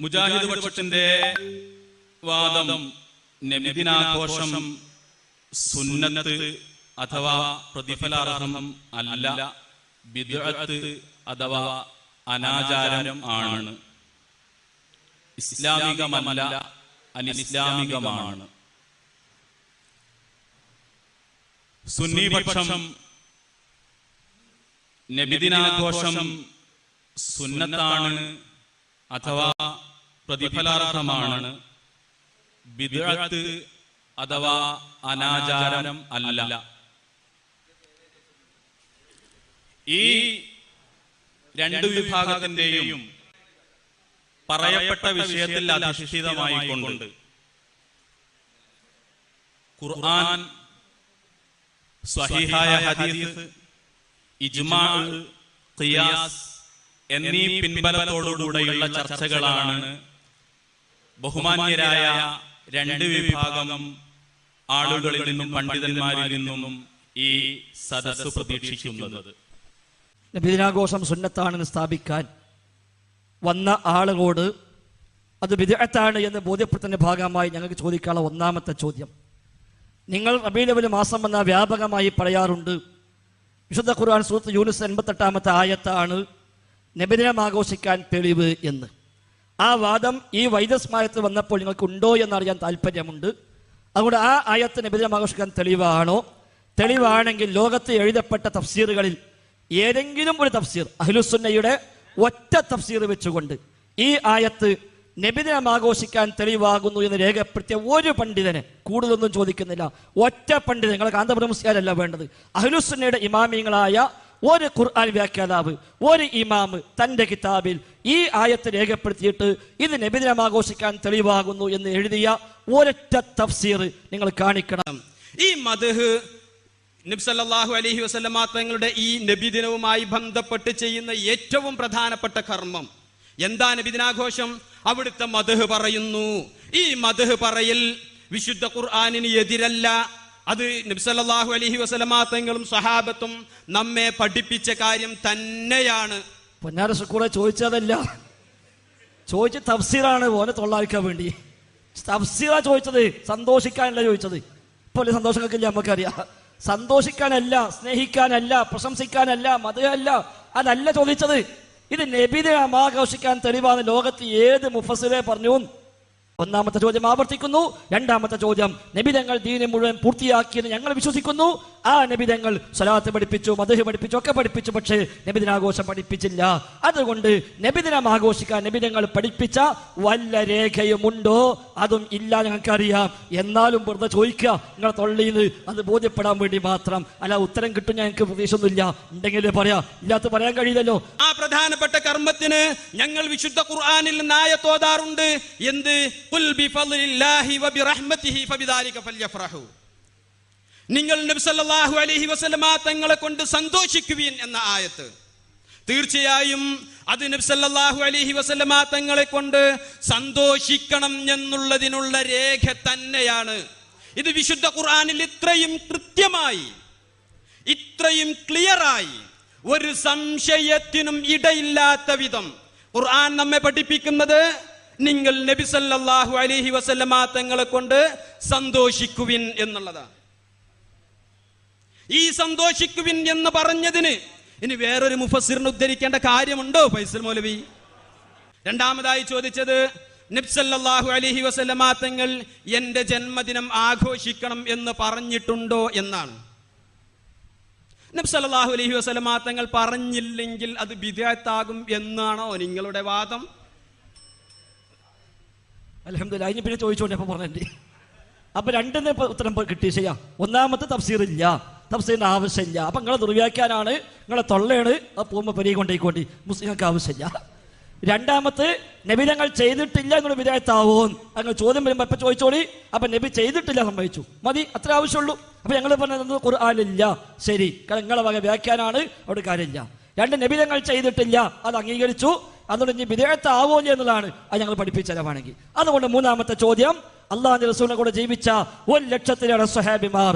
മുജാഹിദ് പക്ഷത്തിന്റെ വാദം നബിദിനാഘോഷം സുന്നത്ത് അഥവാ പ്രതിഫലാർഹം അല്ല, ബിദ്അത്ത് അഥവാ അനാചാരം ആണ്, ഇസ്ലാമികമല്ല, അനിസ്ലാമികമാണ്. സുന്നിപക്ഷം നബിദിനാഘോഷം സുന്നത്താണ് അഥവാ പ്രതിഫലാർഹമാണ്, ബിദ്അത്ത് അഥവാ അനാചാരം അല്ല. ഈ രണ്ടു വിഭാഗത്തിന്റെയും പറയപ്പെട്ട വിഷയത്തിൽ അധിഷ്ഠിതമായിക്കൊണ്ട് ഖുർആൻ, സ്വഹീഹായ ഹദീസ്, ഇജ്മാ, ഖിയാസ് എന്നീ പിൻബലത്തോടുകൂടെയുള്ള ചർച്ചകളാണ് ബഹുമാന്യരായ രണ്ട് വിഭാഗം ആളുകളിൽ നിന്നും പണ്ഡിതന്മാരിൽ നിന്നും ഈ സദസ്സ് പ്രതീക്ഷിക്കുന്നത്. നബിദിനാഘോഷം സുന്നത്താണെന്ന് സ്ഥാപിക്കാൻ വന്ന ആളുകളോട് അത് ബിദ്അത്താണ് എന്ന് ബോധ്യപ്പെടുത്തുന്ന ഭാഗമായി ഞങ്ങൾക്ക് ചോദിക്കാനുള്ള ഒന്നാമത്തെ ചോദ്യം, നിങ്ങൾ റബീഉൽ അവ്വൽ മാസം എന്ന വ്യാപകമായി പറയാറുണ്ട്. വിശുദ്ധ ഖുർആൻ സൂറത്ത് യൂനുസ് 88-ാമത്തെ ആയത്താണ് നബിദിനം ആഘോഷിക്കാൻ തെളിവ് എന്ന്. ആ വാദം ഈ വൈദ്യസ്മാരത്തിൽ വന്നപ്പോൾ നിങ്ങൾക്ക് ഉണ്ടോ എന്നറിയാൻ താല്പര്യമുണ്ട്. അതുകൊണ്ട് ആ ആയത്ത് നബിദിനം ആഘോഷിക്കാൻ തെളിവാണോ? തെളിവാണെങ്കിൽ ലോകത്ത് എഴുതപ്പെട്ട തഫ്സീറുകളിൽ ഏതെങ്കിലും ഒരു തഫ്സീർ, അഹ്ലുസുന്നയുടെ ഒറ്റ തഫ്സീർ വെച്ചുകൊണ്ട് ഈ ആയത്ത് നബിദിനം ആഘോഷിക്കാൻ തെളിവാകുന്നു എന്ന് രേഖപ്പെടുത്തിയ ഒരു പണ്ഡിതനെ, കൂടുതലൊന്നും ചോദിക്കുന്നില്ല, ഒറ്റ പണ്ഡിതൻ, നിങ്ങളെ കാന്തപുരമുസ്ലിയാരല്ല വേണ്ടത്, അഹ്ലുസുന്നയുടെ ഇമാമിങ്ങളായ ഒരു ഖുർആൻ വ്യാഖ്യാതാവ്, ഒരു ഇമാം തൻ്റെ കിതാബിൽ ഈ ആയത്ത് രേഖപ്പെടുത്തിയിട്ട് ഇത് നബിദിനം ആഘോഷിക്കാൻ തെളിവാകുന്നു എന്ന് എഴുതിയ ഒരൊറ്റ തഫ്സീർ നിങ്ങൾ കാണിക്കണം. ഈ മദ്ഹ് നബി സല്ലല്ലാഹു അലൈഹി വസല്ലമ തങ്ങളുടെ ഈ നബിദിനവുമായി ബന്ധപ്പെട്ട് ചെയ്യുന്ന ഏറ്റവും പ്രധാനപ്പെട്ട കർമ്മം എന്താ? നബിദിനാഘോഷം. അവിടുത്തെ മദ്ഹ് പറയുന്നു. ഈ മദ്ഹ് പറയൽ വിശുദ്ധ ഖുർആനിന് എതിരല്ല. അത് നബി സല്ലല്ലാഹു അലൈഹി വസല്ലമ തങ്ങളും സ്വഹാബത്തും നമ്മെ പഠിപ്പിച്ച കാര്യം തന്നെയാണ്. പൊന്നാര സുക്കൂറെ ചോദിച്ചതല്ല, ചോദിച്ച തഫ്സീറാണ് ഓനെ തൊള്ളാക്കാൻ വേണ്ടി. തഫ്സീറാ ചോദിച്ചത്, സന്തോഷിക്കാനല്ല ചോദിച്ചത്. ഇപ്പോൾ വലിയ സന്തോഷങ്ങൾക്കില്ല, നമുക്കറിയാം. സന്തോഷിക്കാനല്ല, സ്നേഹിക്കാനല്ല, പ്രശംസിക്കാനല്ല, മദ്ഹല്ല, അതല്ല ചോദിച്ചത്. ഇത് നബിദിനം ആഘോഷിക്കാൻ തെളിവാണ് ലോകത്ത് ഏത് മുഫസ്സിറെ പറഞ്ഞു? ഒന്നാമത്തെ ചോദ്യം ആവർത്തിക്കുന്നു. രണ്ടാമത്തെ ചോദ്യം, നബിതങ്ങൾ ദീന് മുഴുവൻ പൂർത്തിയാക്കിയെന്ന് ഞങ്ങൾ വിശ്വസിക്കുന്നു. ആ നബിതങ്ങൾ സ്വലാത്ത് പഠിപ്പിച്ചു, മദ്ഹ് പഠിപ്പിച്ചു, ഒക്കെ പഠിപ്പിച്ചു, പക്ഷേ നബിദിനാഘോഷം പഠിപ്പിച്ചില്ല. അതുകൊണ്ട് നബിദിനം ആഘോഷിക്കാൻ നബിതങ്ങൾ പഠിപ്പിച്ച വല്ല രേഖയുമുണ്ടോ? അതും ഇല്ല, ഞങ്ങൾക്കറിയാം. എന്നാലും വെറുതെ ചോദിക്കുക, നിങ്ങളെ തൊള്ളിയിൽ അത് ബോധ്യപ്പെടാൻ വേണ്ടി മാത്രം. അല്ല, ഉത്തരം കിട്ടും ഞങ്ങൾക്ക് പ്രതീക്ഷയൊന്നുമില്ല. ഉണ്ടെങ്കിലേ പറയാം, ഇല്ലാത്ത പറയാൻ കഴിയില്ലല്ലോ. ആ പ്രധാനപ്പെട്ട കർമ്മത്തിന് ഞങ്ങൾ വിശുദ്ധ ഖുർആനിൽ ആയത്തോതാറുണ്ട്. എന്ത്? ഖുൽ ബിഫദ്ലില്ലാഹി വബിറഹ്മതിഹി ഫബിദാലിക ഫല്യഫ്റഹു. നിങ്ങൾ നബി സല്ലല്ലാഹു അലൈഹി വസല്ലമ തങ്ങളെ കൊണ്ട് സന്തോഷിക്കുവിൻ എന്ന ആയത്ത്. തീർച്ചയായും അത് നബി സല്ലല്ലാഹു അലൈഹി വസല്ലമ തങ്ങളെ കൊണ്ട് സന്തോഷിക്കണം എന്നുള്ളതിനുള്ള രേഖ തന്നെയാണ്. ഇത് വിശുദ്ധ ഖുർആനിൽ ഇത്രയും കൃത്യമായി, ഇത്രയും ക്ലിയറായി, ഒരു സംശയത്തിനും ഇടയില്ലാത്ത വിധം ഖുർആൻ നമ്മെ പഠിപ്പിക്കുന്നത് നിങ്ങൾ നബി സല്ലല്ലാഹു അലൈഹി വസല്ലമ തങ്ങളെ കൊണ്ട് സന്തോഷിക്കുവിൻ എന്നുള്ളതാണ്. ഈ സന്തോഷിക്കുവിൻ എന്ന് പറഞ്ഞതിന് ഇനി വേറൊരു മുഫസ്സിറിനെ ഉദ്ധരിക്കേണ്ട കാര്യമുണ്ടോ ഫൈസൽ മൗലവി? രണ്ടാമതായി ചോദിച്ചത്, നബി സല്ലല്ലാഹു അലൈഹി വസല്ലമ തങ്ങൾ എന്റെ ജന്മദിനം ആഘോഷിക്കണം എന്ന് പറഞ്ഞിട്ടുണ്ടോ എന്നാണ്. നബി സല്ലല്ലാഹു അലൈഹി വസല്ലമ തങ്ങൾ പറഞ്ഞില്ലെങ്കിൽ അത് ബിദ്അത്താകും എന്നാണോ നിങ്ങളുടെ വാദം? അൽഹംദുലില്ലാഹ്, അതിന് പിന്നെ ചോദിച്ചോണ്ട് അപ്പൊ പറഞ്ഞേ. അപ്പൊ രണ്ടിന് ഉത്തരം കിട്ടി. ചെയ്യാം. ഒന്നാമത്തെ തഫ്സീറില്ല, തഫ്സീറിന്റെ ആവശ്യമില്ല. അപ്പൊ നിങ്ങളെ ദുർവ്യാഖ്യാനാണ്, നിങ്ങളെ തൊള്ളയാണ്, അത് പോകുമ്പോൾ പെരിയ കൊണ്ടേക്കോണ്ടി, മുസ്ലിങ്ങൾക്ക് ആവശ്യമില്ല. രണ്ടാമത്തെ, നബിതങ്ങൾ ചെയ്തിട്ടില്ല എന്നുള്ള വിധേയത്താവോ അങ്ങനെ ചോദ്യം വരുമ്പോൾ ഇപ്പൊ ചോദിച്ചോളി. അപ്പൊ നബി ചെയ്തിട്ടില്ല, സംഭവിച്ചു, മതി, അത്ര ആവശ്യമുള്ളൂ. അപ്പൊ ഞങ്ങൾ പറഞ്ഞത് ഖുർആനിലില്ല, ശരി, കാരണം നിങ്ങളെ വക വ്യാഖ്യാനാണ്, അവിടെ കാര്യമില്ല. രണ്ട്, നബിതങ്ങൾ ചെയ്തിട്ടില്ല, അത് അംഗീകരിച്ചു. അതുകൊണ്ട് ഇനി വിദേഹത്ത് ആവോല്ലേ എന്നുള്ളതാണ് അത് ഞങ്ങൾ പഠിപ്പിച്ചതാണെങ്കിൽ. അതുകൊണ്ട് മൂന്നാമത്തെ ചോദ്യം, അള്ളാഹുവിന്റെ റസൂലിനെ കൂടെ ജീവിച്ച 1,00,000 സ്വഹാബിമാർ,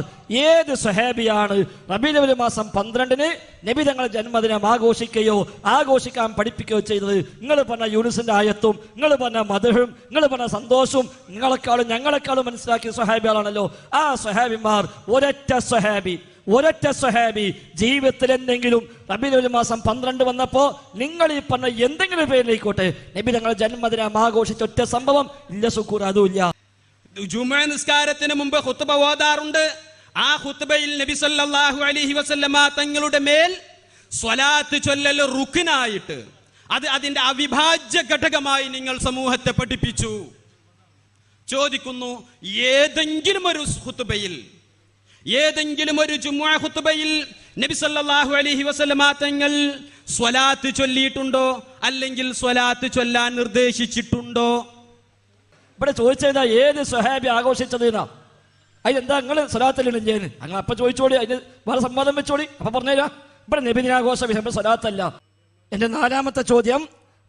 ഏത് സ്വഹാബിയാണ് റബീഉൽ അവ്വൽ മാസം 12-ന് നബി തങ്ങളുടെ ജന്മദിനം ആഘോഷിക്കാൻ പഠിപ്പിക്കുകയോ ചെയ്തത്? നിങ്ങൾ പറഞ്ഞ യൂനുസിന്റെ ആയത്തും നിങ്ങൾ പറഞ്ഞ മദ്ഹും നിങ്ങൾ പറഞ്ഞ സന്തോഷവും ഞങ്ങളെക്കാളും മനസ്സിലാക്കിയ സ്വഹാബികളാണല്ലോ. ആ സ്വഹാബിമാർ ഒരൊറ്റ സ്വഹാബി ജീവിതത്തിൽ എന്തെങ്കിലും റബീഉൽ അവ്വൽ മാസം 12 വന്നപ്പോ നിങ്ങൾ ഈ പറഞ്ഞ എന്തെങ്കിലും പേരിലേക്കോട്ടെ നബി തങ്ങളുടെ ജന്മദിനം ആഘോഷിച്ച ഒറ്റ സംഭവം ഇല്ല. സുക്കൂർ അതുമില്ല. ജുമുഅ നിസ്കാരത്തിന് മുമ്പ് ഖുത്ബ ഓതാറുണ്ട്. ആ ഖുത്ബയിൽ നബി സല്ലല്ലാഹു അലൈഹി വസല്ലമ തങ്ങളുടെ മേൽ സ്വലാത്ത് ചൊല്ലൽ റുക്നായിട്ട്, അത് അതിന്റെ അവിഭാജ്യ ഘടകമായി നിങ്ങൾ സമൂഹത്തെ പഠിപ്പിച്ചു. ചോദിക്കുന്നു, ഏതെങ്കിലും ഒരു ഖുത്ബയിൽ, ഏതെങ്കിലും ഒരു ജുമുഅ ഖുത്ബയിൽ നബി സല്ലല്ലാഹു അലൈഹി വസല്ലമ തങ്ങൾ സ്വലാത്ത് ചൊല്ലിയിട്ടുണ്ടോ? അല്ലെങ്കിൽ സ്വലാത്ത് ചൊല്ലാൻ നിർദ്ദേശിച്ചിട്ടുണ്ടോ? ഇവിടെ ചോദിച്ചതാ ഏത് സ്വഹാബി ആഘോഷിച്ചത് എന്നാ. അതിനെന്താ നിങ്ങൾ സ്വലാത്തല്ലേ? അങ്ങനെ അപ്പൊ ചോദിച്ചോളി, അതിന് വേറെ സമ്മതം വെച്ചോളി, അപ്പൊ പറഞ്ഞുതരാ. ഇവിടെ നബിദിനാഘോഷം സ്വലാത്തല്ല. എന്റെ നാലാമത്തെ ചോദ്യം,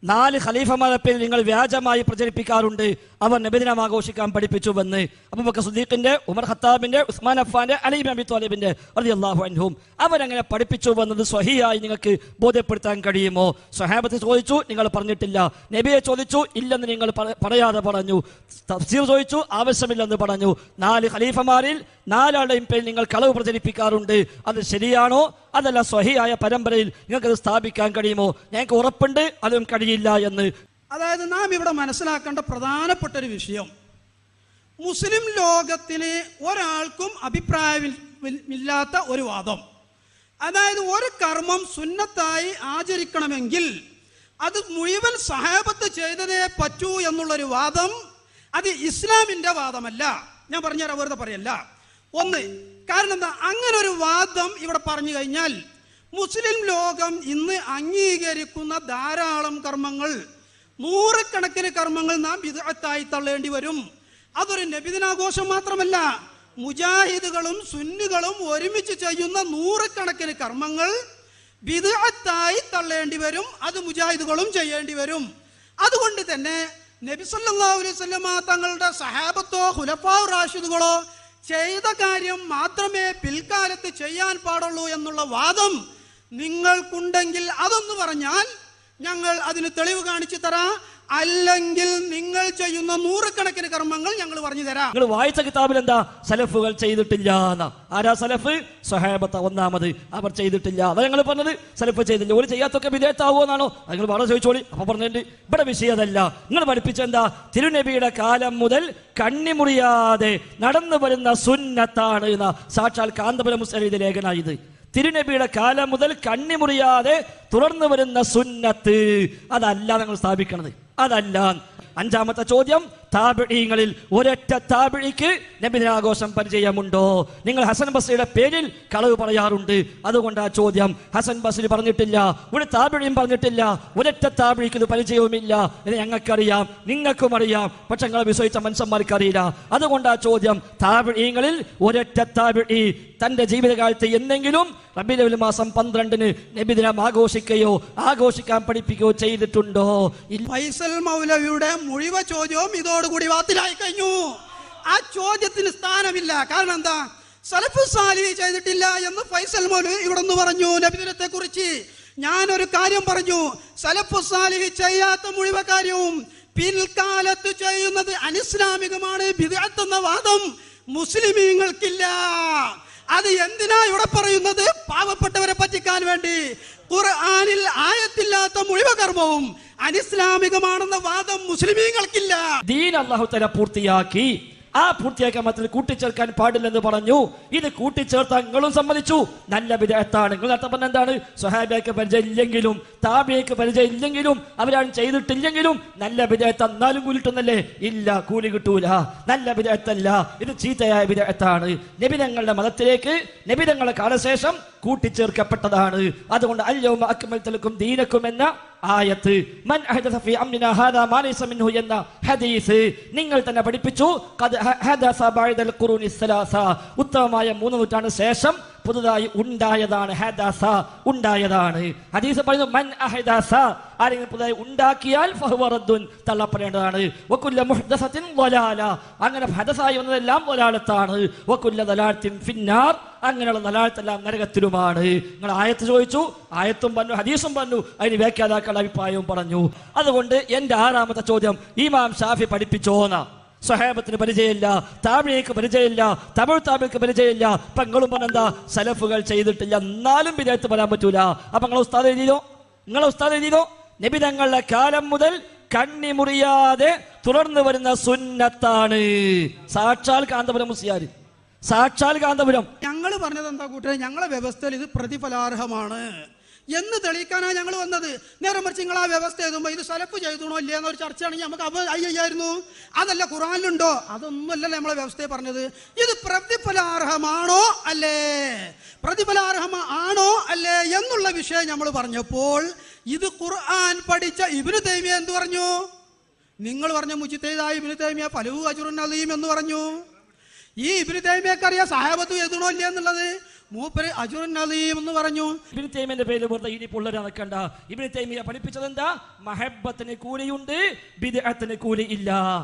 4 ഖലീഫമാരെ പേരിൽ നിങ്ങൾ വ്യാജമായി പ്രചരിപ്പിക്കാറുണ്ട്, അവർ നബിദിനം ആഘോഷിക്കാൻ പഠിപ്പിച്ചുവെന്ന്. അബൂബക്കർ സിദ്ദീഖിന്റെ, ഉമർ ഖത്താബിന്റെ, ഉസ്മാൻ അഫ്ഫാന്റെ, അലി ഇബ്നു അബി ത്വാലിബിന്റെ റളിയല്ലാഹു അൻഹും അവരങ്ങനെ പഠിപ്പിച്ചുവെന്നത് സ്വഹീഹായി നിങ്ങൾക്ക് ബോധ്യപ്പെടുത്താൻ കഴിയുമോ? സ്വഹാബത്ത് ചോദിച്ചു, നിങ്ങൾ പറഞ്ഞിട്ടില്ല. നബിയെ ചോദിച്ചു, ഇല്ലെന്ന് നിങ്ങൾ പറയാതെ പറഞ്ഞു. തഫ്സീർ ചോദിച്ചു, ആവശ്യമില്ലെന്ന് പറഞ്ഞു. 4 ഖലീഫമാരിൽ 4 ആളുടെയും പേരിൽ നിങ്ങൾ കളവ് പ്രചരിപ്പിക്കാറുണ്ട്, അത് ശരിയാണോ? അതല്ല സ്വഹീഹായ പരമ്പരയിൽ നിങ്ങൾക്കത് സ്ഥാപിക്കാൻ കഴിയുമോ? ഞങ്ങൾക്ക് ഉറപ്പുണ്ട് അതും കഴിയില്ല എന്ന്. അതായത് നാം ഇവിടെ മനസ്സിലാക്കേണ്ട പ്രധാനപ്പെട്ട ഒരു വിഷയം, മുസ്ലിം ലോകത്തിന് ഒരാൾക്കും അഭിപ്രായമില്ലാത്ത ഒരു വാദം, അതായത് ഒരു കർമ്മം സുന്നത്തായി ആചരിക്കണമെങ്കിൽ അത് മുഴുവൻ സഹാബത്ത് ചെയ്തതേ പറ്റൂ എന്നുള്ളൊരു വാദം, അത് ഇസ്ലാമിന്റെ വാദമല്ല. ഞാൻ പറഞ്ഞുതരാം, വെറുതെ പറയല്ല. ഒന്ന്, കാരണം എന്താ, അങ്ങനെ ഒരു വാദം ഇവിടെ പറഞ്ഞു കഴിഞ്ഞാൽ മുസ്ലിം ലോകം ഇന്ന് അംഗീകരിക്കുന്ന ധാരാളം കർമ്മങ്ങൾ, 100 കണക്കിന് കർമ്മങ്ങൾ നാം ബിദ്അത്തായി തള്ളേണ്ടി വരും. അതൊരു നബിദിനാഘോഷം മാത്രമല്ല, മുജാഹിദുകളും സുന്നികളും ഒരുമിച്ച് ചെയ്യുന്ന 100 കണക്കിന് കർമ്മങ്ങൾ ബിദ്അത്തായി തള്ളേണ്ടി വരും. അത് മുജാഹിദുകളും ചെയ്യേണ്ടി വരും. അതുകൊണ്ട് തന്നെ നബി സല്ലല്ലാഹു അലൈഹി വസല്ലമ തങ്ങളുടെ സഹാബത്തോ ഖുലഫാ റാഷിദുകളോ ചെയ്ത കാര്യം മാത്രമേ പിൽക്കാലത്ത് ചെയ്യാൻ പാടുള്ളൂ എന്നുള്ള വാദം നിങ്ങൾക്കുണ്ടെങ്കിൽ അതൊന്ന് പറഞ്ഞാൽ ഞങ്ങൾ അതിന് തെളിവ് കാണിച്ചു തരാം. അല്ലെങ്കിൽ നിങ്ങൾ ചെയ്യുന്ന 100 കണക്കിന് കർമ്മങ്ങൾ ഞങ്ങൾ പറഞ്ഞു തരാം. നിങ്ങൾ വായിച്ച കിതാബിൽ എന്താ സലഫുകൾ ചെയ്തിട്ടില്ല എന്നാ? ആരാ സലഫ്? സ്വഹാബത്ത്. ഒന്നാമത് അവർ ചെയ്തിട്ടില്ല, അതാ ഞങ്ങൾ പറഞ്ഞത്. സലഫ് ചെയ്തില്ല, ഒരു ചെയ്യാത്തൊക്കെ വിദേഹത്താവോ എന്നാണോ? നിങ്ങൾ വളരെ ചോദിച്ചോളി, അപ്പൊ പറഞ്ഞിട്ടുണ്ട്. ഇവിടെ വിഷയം അതല്ല. നിങ്ങൾ പഠിപ്പിച്ചെന്താ? തിരുനബിയുടെ കാലം മുതൽ കണ്ണിമുറിയാതെ നടന്നു വരുന്ന സുന്നത്താണ് എന്ന സാക്ഷാൽ കാന്തപുരം മുസ്ലിം ലേഖനായത്. തിരുനബിയുടെ കാലം മുതൽ കണ്ണിമുറിയാതെ തുടർന്നു വരുന്ന സുന്നത്ത് അതല്ല നിങ്ങൾ സ്ഥാപിക്കണത്, അതല്ല. 5ാമത്തെ ചോദ്യം, താബിഈങ്ങളിൽ ഒരൊറ്റ താബിഈക്ക് നബിദിനാഘോഷം പരിചയമുണ്ടോ? നിങ്ങൾ ഹസൻ ബസ്രിയുടെ പേരിൽ കളവ് പറയാറുണ്ട്, അതുകൊണ്ട് ആ ചോദ്യം. ഹസൻ ബസ്രി പറഞ്ഞിട്ടില്ല, ഒരു താബിഈയും പറഞ്ഞിട്ടില്ല, ഒരൊറ്റ താബിഈക്ക് ഇത് പരിചയവുമില്ല എന്ന് ഞങ്ങൾക്കറിയാം, നിങ്ങൾക്കും അറിയാം, പക്ഷെ നിങ്ങളെ വിശ്വസിച്ച മനുഷ്യന്മാർക്ക് അറിയില്ല. അതുകൊണ്ട് ആ ചോദ്യം, താബിഈങ്ങളിൽ ഒരൊറ്റ താബിഈ തന്റെ ജീവിതകാലത്ത് എന്തെങ്കിലും റബീഉൽ അവ്വൽ മാസം 12-ന് നബിദിനം ആഘോഷിക്കാൻ പഠിപ്പിക്കുകയോ ചെയ്തിട്ടുണ്ടോ? ഫൈസൽ മൗലവിയുടെ മുഴുവൻ ചോദ്യവും ഇതോടുകൂടി വാത്തിലായി കഴിഞ്ഞു. ആ ചോദ്യത്തിന് സ്ഥാനമില്ല. കാരണം എന്താ? സലഫു സാലിഹ് ചെയ്തിട്ടില്ല എന്ന് ഫൈസൽ മൗലവി ഇവിടെ നിന്ന് പറഞ്ഞു നബിദിനത്തെ കുറിച്ച്. ഞാനൊരു കാര്യം പറഞ്ഞു, സലഫു സാലിഹ് ചെയ്യാത്ത മുഴുവൻ കാര്യവും പിൽക്കാലത്ത് ചെയ്യുന്നത് അനിസ്ലാമികമാണ്, ബിദ്അത്ത് എന്ന വാദം മുസ്ലിമീങ്ങൾക്കില്ല. അത് എന്തിനാ ഇവിടെ പറയുന്നത്? പാവപ്പെട്ടവരെ പറ്റിക്കാൻ വേണ്ടി. ഖുർആനിൽ ആയത്തില്ലാത്ത മുഴുവൻ കർമ്മവും അനിസ്ലാമികമാണെന്ന വാദം മുസ്ലിമീങ്ങൾക്കില്ല. ദീൻ അല്ലാഹു തആല പൂർത്തിയാക്കി, ആ പൂർത്തിയാക്കാൻ മാത്രം കൂട്ടിച്ചേർക്കാൻ പാടില്ലെന്ന് പറഞ്ഞു. ഇത് കൂട്ടിച്ചേർത്താൻ നിങ്ങളും സമ്മതിച്ചു, നല്ല ബിദ്അത്താണ്. നിങ്ങൾ നേരത്തെ പറഞ്ഞ എന്താണ്? സ്വഹാബിക്ക് പരിചയം ഇല്ലെങ്കിലും താബിഈക്ക് പരിചയം ഇല്ലെങ്കിലും അവരാണ് ചെയ്തിട്ടില്ലെങ്കിലും നല്ല ബിദ്അത്ത് എന്നാലും കൂലി കിട്ടുന്നല്ലേ? ഇല്ല, കൂലി കിട്ടൂല. നല്ല ബിദ്അത്തല്ല, ഇത് ചീത്തയായ ബിദ്അത്താണ്. നബിതങ്ങളുടെ മതത്തിലേക്ക് നബിതങ്ങളുടെ കാലശേഷം കൂട്ടിച്ചേർക്കപ്പെട്ടതാണ്. അതുകൊണ്ട് അൽയൗമ അക്മൽതു ലക്കും ദീനക്കും എന്ന ആയത്ത്, മൻ അഹദസ ഫീ അംരിനാ ഹാദാ മാ ലൈസ മിൻഹു എന്ന ഹദീസ് നിങ്ങൾ തന്നെ പഠിപ്പിച്ചു. ഖദ് ഹദസ ബഅദൽ ഖുറൂനി സലാസ, ഉത്തമമായ 3 നൂറ്റാണ്ട് ശേഷം പുതുതായി ഉണ്ടായതാണ്. ഹദസ ഉണ്ടായതാണ്. ഹദീസ് പറയുന്നു മൻ അഹദസ, ആരെങ്കിലും പുതുതായി ഉണ്ടാക്കിയാൽ ഫഹുവ റദ്ദുൻ, തള്ളപ്പെടേണ്ടതാണ്. വകുല്ല മുഹ്ദസത്തിൻ ളലാല, അങ്ങനെ ഹദസായി വന്നതെല്ലാം ളലാലത്താണ്. വകുല്ല ദലാലത്തിൻ ഫിന്നാർ, അങ്ങനെയുള്ള ദലാലത്തെല്ലാം നരകത്തിലുമാണ്. നിങ്ങൾ ആയത്ത് ചോദിച്ചു, ആയത്തും പറഞ്ഞു, ഹദീസും പറഞ്ഞു, അതിന് വ്യാഖ്യാതാക്കളുടെ അഭിപ്രായവും പറഞ്ഞു. അതുകൊണ്ട് എന്റെ 6ാമത്തെ ചോദ്യം, ഇമാം ഷാഫി പഠിപ്പിച്ചോന്ന? സ്വഹാബത്തിന് പരിചയമില്ല, താബിഈക്ക് പരിചയമില്ല, തമിഴ് താബിക്ക് പരിചയമില്ല. അപ്പൊ നിങ്ങളും പറഞ്ഞെന്താ സലഫുകൾ ചെയ്തിട്ടില്ല, എന്നാലും ബിദഅത്ത് പറയാൻ പറ്റൂല. അപ്പൊ നിങ്ങളെ ഉസ്താദ് എഴുതിയതോ നബി തങ്ങളുടെ കാലം മുതൽ കണ്ണി മുറിയാതെ തുടർന്ന് വരുന്ന സുന്നത്താണ്. സാക്ഷാൽ കാന്തപുരം മുസ്ലിയാർ, സാക്ഷാൽ കാന്തപുരം. ഞങ്ങൾ പറഞ്ഞത് എന്താ കൂട്ടരെ, ഞങ്ങളെ വ്യവസ്ഥയിൽ ഇത് പ്രതിഫലാർഹമാണ് എന്ന് തെളിയിക്കാനാണ് ഞങ്ങൾ വന്നത്. നേരെ മറിച്ച് നിങ്ങൾ ആ വ്യവസ്ഥ എഴുതുമ്പോൾ ഇത് സലഫ് ചെയ്തണോ ഇല്ല എന്നൊരു ചർച്ചയാണെങ്കിൽ നമുക്ക് അയ്യായിരുന്നു. അതല്ല ഖുറാനിലുണ്ടോ, അതൊന്നുമല്ലല്ലോ നമ്മളെ വ്യവസ്ഥയെ പറഞ്ഞത്. ഇത് പ്രതിഫലാർഹമാണോ അല്ലേ, പ്രതിഫലാർഹമാണോ അല്ലേ എന്നുള്ള വിഷയം നമ്മൾ പറഞ്ഞപ്പോൾ ഇത് ഖുർആൻ പഠിച്ച ഇബ്നു തൈമിയ എന്ത് പറഞ്ഞു? നിങ്ങൾ പറഞ്ഞ മുജ്തഹിദായ ഇബ്നു തൈമിയ ഫലഹു അജ്റുൻ അളീം എന്ന് പറഞ്ഞു. ഈ ഇബ്നു തൈമിയക്ക് അറിയാം സഹാബത്ത് എഴുതണോ ഇല്ല എന്നുള്ളത്. മൂപ്പര് അജ്റുൻ അളീം എന്ന് പറഞ്ഞു. ഇബ്നു തൈമിയന്റെ പേര് വെറുതെ ഇനി പുള്ളരെ നടക്കണ്ട. ഇബ്നു തൈമിയ പഠിപ്പിച്ചത് എന്താ? മഹബ്ബത്തിന് കൂലിയുണ്ട്, ബിദ്അത്തിന് കൂലി ഇല്ല.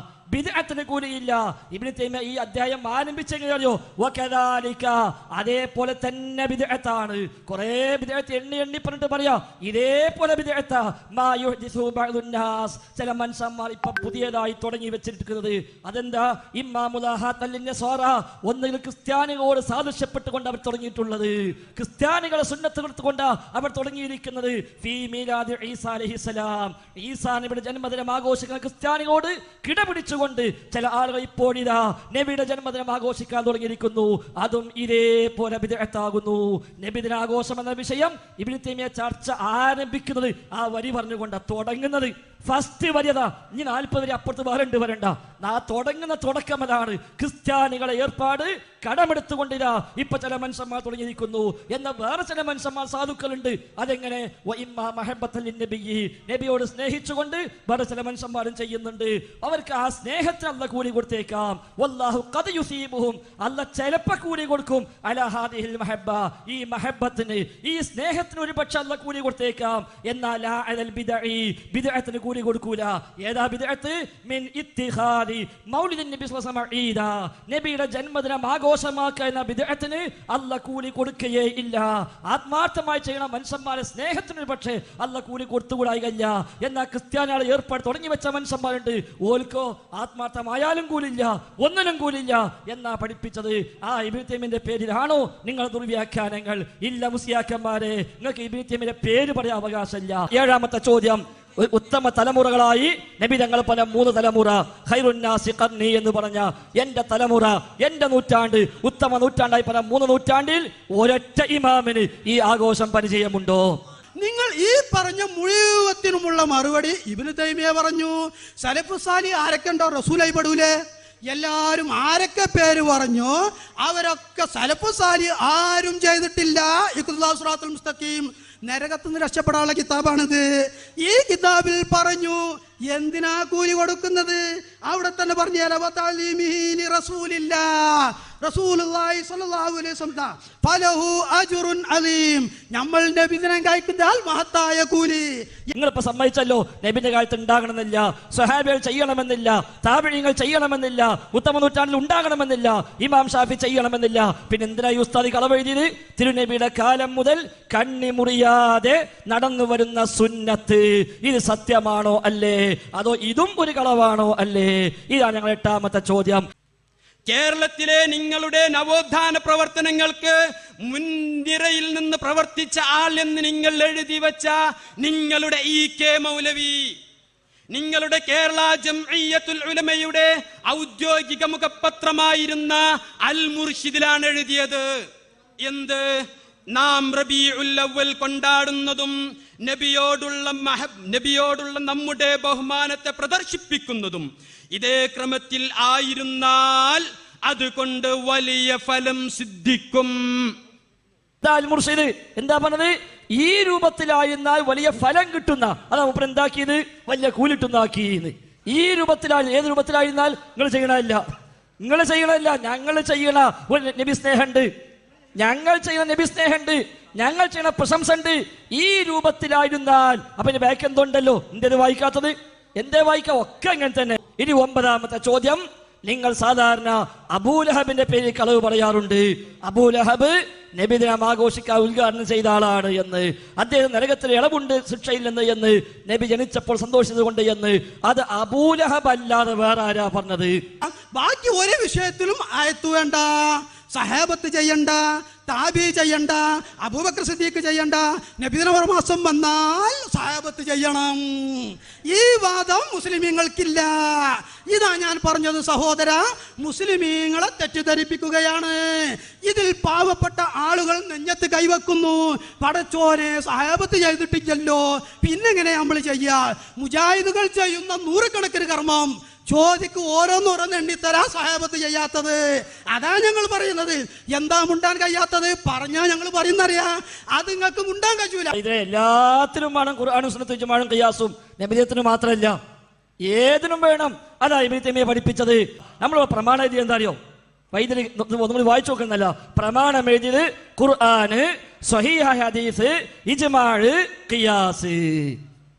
ബിദ്അത്തിന് കൂലിയില്ല. ഇബ്നു തൈമിയ ഈ അധ്യായം ആരംഭിച്ചെങ്ങനെയോ വകദാലിക, അതേപോലെ തന്നെ ബിദ്അത്താണ്. കുറേ ബിദ്അത്ത് എണ്ണി പറഞ്ഞിട്ട് പറയാ ഇതേപോലെ ബിദ്അത്ത മാ യുഹ്ദിസു ബഅദുന്നാസ്, ചില മനുഷ്യന്മാർ ഇപ്പൊ പുതിയതായി തുടങ്ങി വെച്ചിരിക്കുന്നത്. അതെന്താ? ഒന്നുകിൽ ക്രിസ്ത്യാനികളോട് സാദൃശ്യപ്പെട്ടുകൊണ്ട് അവർ തുടങ്ങിയിട്ടുള്ളത്, ക്രിസ്ത്യാനികളെ സുന്നത്ത് കൊടുത്തുകൊണ്ട് അവർ തുടങ്ങിയിരിക്കുന്നത്. ഫീ മീലാദി ഈസാ അലൈഹിസ്സലാം, ഈസാ നബിയുടെ ജന്മദിനം ആഘോഷിക്കുന്ന ക്രിസ്ത്യാനികളോട് കിടപിടിച്ചു കൊണ്ട് ചില ആളുകൾ ഇപ്പോഴിതാ നബിയുടെ ജന്മദിനം ആഘോഷിക്കാൻ തുടങ്ങിയിരിക്കുന്നു. അതും ഇതേപോലെ ബിദ്അത്താകുന്നു. നബിദിനാഘോഷം എന്ന വിഷയം ഇബ്നു തൈമിയ ചർച്ച ആരംഭിക്കുന്നത് ആ വരി പറഞ്ഞുകൊണ്ടാണ് തുടങ്ങുന്നത്. ഫസ്റ്റ് വരിയതാ. ഇനി 40 വരെ അപ്പുറത്ത് വേറെ വരണ്ട. തുടങ്ങുന്ന തുടക്കം അതാണ്. ക്രിസ്ത്യാനികളെ ഏർപ്പാട് കടമെടുത്തുകൊണ്ടിരാ ഇപ്പൊ ചില മനുഷ്യന്മാർ തുടങ്ങിയിരിക്കുന്നു. എന്നാൽ വേറെ ചില മനുഷ്യന്മാർ സാധുക്കളുണ്ട്. അതെങ്ങനെ? നബിയോട് സ്നേഹിച്ചുകൊണ്ട് വേറെ ചില മനുഷ്യന്മാരും ചെയ്യുന്നുണ്ട്. അവർക്ക് ആ സ്നേഹത്തിന് അല്ല കൂലി കൊടുത്തേക്കാം. വല്ലാഹു ഖദ് യുസീബുഹും, അല്ല ചിലപ്പോ കൂലി കൊടുക്കും. അലാ ഹാദിഹിൽ മഹബ്ബ, ഈ മഹബ്ബത്തിന്, ഈ സ്നേഹത്തിന് ഒരു പക്ഷെ അല്ല കൂലി കൊടുത്തേക്കാം. എന്നാൽ ലാ അലൽ ബിദ്അഇ, ബിദ്അത്തിന് കൂലി കൊടുക്കൂല. ഏതാ ബിദ്അത്ത്? മിൻ ഇത്തിഖാദി മൗലിദിൻ നബി സ്വല്ലല്ലാഹു അലൈഹി വസല്ലം, നബിയുടെ ജന്മദിനം ആഘോഷമാക്കുക എന്ന ബിദ്അത്തിന് അല്ല കൂലി കൊടുക്കുകയേ ഇല്ല. ആത്മാർത്ഥമായി ചെയ്യണ മനുഷ്യന്മാരെ സ്നേഹത്തിന് പക്ഷേ അല്ല കൂലി കൊടുത്തുകൂടായില്ല. എന്നാൽ ക്രിസ്ത്യാനികളെ ഏർപ്പാട് തുടങ്ങി വെച്ച മനുഷ്യന്മാരുണ്ട്, ഓൽക്കോ ആത്മാർത്ഥമായാലും കൂലില്ല, ഒന്നിനും കൂലില്ല എന്നാ പഠിപ്പിച്ചത്. ആ ഇബ്നു തൈമിയന്റെ പേരിലാണോ നിങ്ങൾ ദുർവ്യാഖ്യാനങ്ങൾ? ഇല്ല മുസ്ലിയാക്കന്മാരെ, നിങ്ങൾക്ക് ഇബ്നു തൈമിയന്റെ പേര് പറയാൻ അവകാശമില്ല. 7ാമത്തെ ചോദ്യം, ഉത്തമ തലമുറകളായി നബി തങ്ങൾ പല 3 തലമുറ, ഖൈറുന്നാസി ഖർനി എന്ന് പറഞ്ഞ എന്റെ തലമുറ, എന്റെ നൂറ്റാണ്ട്, ഉത്തമ നൂറ്റാണ്ടായി പല 3 നൂറ്റാണ്ടിൽ ഒരൊറ്റ ഇമാമിന് ഈ ആഘോഷം പരിചയമുണ്ടോ? നിങ്ങൾ ഈ പറഞ്ഞ മുഴുവത്തിനുമുള്ള മറുപടി ഇബ്നു തൈമിയ പറഞ്ഞു. സലഫു സാലിഹ് ആരൊക്കെ ഉണ്ടോ റസൂലായി പെടൂലേ? എല്ലാവരും ആരൊക്കെ പേര് പറഞ്ഞു അവരൊക്കെ സലഫു സാലിഹ് ആരും ചെയ്തിട്ടില്ല. ഇഖ്തിദാഉ സിറാത്തുൽ മുസ്തഖീം നരകത്തിൽ നിന്ന് രക്ഷപ്പെടാനുള്ള കിതാബാണിത്. ഈ കിതാബിൽ പറഞ്ഞു എന്തിനാ കൂലി കൊടുക്കുന്നത്? അവിടെ തന്നെ പറഞ്ഞു നമ്മൾ നബിദിനം കഴിക്കുന്നാൽ മഹത്തായ കൂലി. നിങ്ങളിപ്പോ സമ്മതിച്ചല്ലോ നബിന്റെ കാലത്ത് ഉണ്ടാകണമെന്നില്ല, സ്വഹാബികൾ ചെയ്യണമെന്നില്ല, താബിഈങ്ങൾ ചെയ്യണമെന്നില്ല, ഉത്തമ നൂറ്റാണ്ടിൽ ഉണ്ടാകണമെന്നില്ല, ഇമാം ഷാഫി ചെയ്യണമെന്നില്ല. പിന്നെ എന്തിനാ ഈ ഉസ്താദി കളവെഴുതിയത്? തിരുനബിയുടെ കാലം മുതൽ കണ്ണി മുറിയാതെ നടന്നു വരുന്ന സുന്നത്ത്, ഇത് സത്യമാണോ അല്ലേ? അതോ ഇതും ഒരു കളവാണോ അല്ലേ? ഇതാണ് ഞങ്ങൾ 8ാമത്തെ ചോദ്യം. കേരളത്തിലെ നിങ്ങളുടെ നവോത്ഥാന പ്രവർത്തനങ്ങൾക്ക് മുൻനിരയിൽ നിന്ന് പ്രവർത്തിച്ച ആൾ എന്ന് നിങ്ങൾ എഴുതി വച്ച നിങ്ങളുടെ EK മൗലവി, നിങ്ങളുടെ കേരള ജംഇയ്യത്തുൽ ഉലമയുടെ ഔദ്യോഗിക മുഖപത്രമായിരുന്ന അൽ മുർഷിദിലാണ് എഴുതിയത്. എന്ത്? നാം റബീഉൽ അവ്വൽ കൊണ്ടാടുന്നതും നബിയോടുള്ള നമ്മുടെ ബഹുമാനത്തെ പ്രദർശിപ്പിക്കുന്നതും ഇതേ ക്രമത്തിൽ ആയിരുന്നാൽ അതുകൊണ്ട് വലിയ ഫലം സിദ്ധിക്കും. മുർഷിദ് എന്താ പറഞ്ഞത്? ഈ രൂപത്തിലായിരുന്നാൽ വലിയ ഫലം കിട്ടുന്ന, അതാ മൂപ്പർ എന്താക്കിയത്? വലിയ കൂലിട്ടുന്നാക്കിന്ന്. ഈ രൂപത്തിലായി, ഏത് രൂപത്തിലായിരുന്നാൽ നിങ്ങൾ ചെയ്യണമില്ല, നിങ്ങൾ ചെയ്യണമില്ല, ഞങ്ങൾ ചെയ്യണ ഒരു നബി സ്നേഹമുണ്ട്. ഞങ്ങൾ ചെയ്യുന്ന നബി സ്നേഹമുണ്ട്, ഞങ്ങൾ ചെയ്യുന്ന പ്രശംസ ഉണ്ട്, ഈ രൂപത്തിലായിരുന്നാൽ അപ്പൊ ഇനി ബാക്ക് എന്തുണ്ടല്ലോ, എന്തേത് വായിക്കാത്തത്, എന്തേ വായിക്കാം, ഒക്കെ അങ്ങനെ തന്നെ. ഇനി 9ാമത്തെ ചോദ്യം, നിങ്ങൾ സാധാരണ അബൂലഹബിന്റെ പേരിൽ കളവ് പറയാറുണ്ട്. അബൂലഹബ് നബിദിനം ആഘോഷിക്കാൻ ഉദ്ഘാടനം ചെയ്ത ആളാണ് എന്ന്, അദ്ദേഹം നരകത്തിൽ ഇളവുണ്ട് ശിക്ഷയില്ലെന്ന് എന്ന്, നബി ജനിച്ചപ്പോൾ സന്തോഷിച്ചതുകൊണ്ട് എന്ന്. അത് അബൂലഹബ് അല്ലാതെ വേറെ ആരാ പറഞ്ഞത്? ബാക്കി ഒരു വിഷയത്തിലും ആയത്ത് വേണ്ട, സഹാബത്ത് ചെയ്യണ്ട, താബി ചെയ്യണ്ട, അബൂബക്കർ സിദ്ദീഖ് ചെയ്യണ്ട, നബിദിന മാസം വന്നാൽ സഹാബത്ത് ചെയ്യണം. ഈ വാദം മുസ്ലിമീങ്ങൾക്കില്ല. ഇതാ ഞാൻ പറഞ്ഞത് സഹോദര, മുസ്ലിമീങ്ങളെ തെറ്റിദ്ധരിപ്പിക്കുകയാണ്. ഇതിൽ പാവപ്പെട്ട ആളുകൾ നെഞ്ഞത്ത് കൈവെക്കുന്നു. പടച്ചോനെ സഹാബത്ത് ചെയ്തിട്ടില്ലല്ലോ, പിന്നെങ്ങനെ നമ്മൾ ചെയ്യാ? മുജാഹിദുകൾ ചെയ്യുന്ന നൂറുകണക്കിന് കർമ്മം ചോദിക്ക് ഓരോന്നോരോന്ന് എണ്ണിത്തരാ സഹാബത്ത് ചെയ്യാത്തത്. അതാ ഞങ്ങൾ പറയുന്നത്. എന്താ മുണ്ടാൻ കഴിയാത്തത്? പറഞ്ഞാ ഞങ്ങൾ പറയുന്നറിയാ, അത് നിങ്ങൾക്ക് മുണ്ടാൻ കഴിയൂല. ഇത് എല്ലാത്തിനും വേണം ഖുർആനും സുന്നത്തും ഇജ്മാഉം ഖിയാസും. നബിദിനത്തിന് മാത്രമല്ല, ഏതിനും വേണം. അതാ ഇബ്നു തൈമിയ്യ പഠിപ്പിച്ചത്. നമ്മൾ പ്രമാണം എഴുതിയത് എന്താ അറിയോ? വൈദ്യുതി നമ്മൾ വായിച്ചു നോക്കുന്നല്ല, പ്രമാണം എഴുതിയത് ഖുർആന്, സ്വഹീഹ ഹദീസ്, ഇജ്മാഉ, ഖിയാസ്.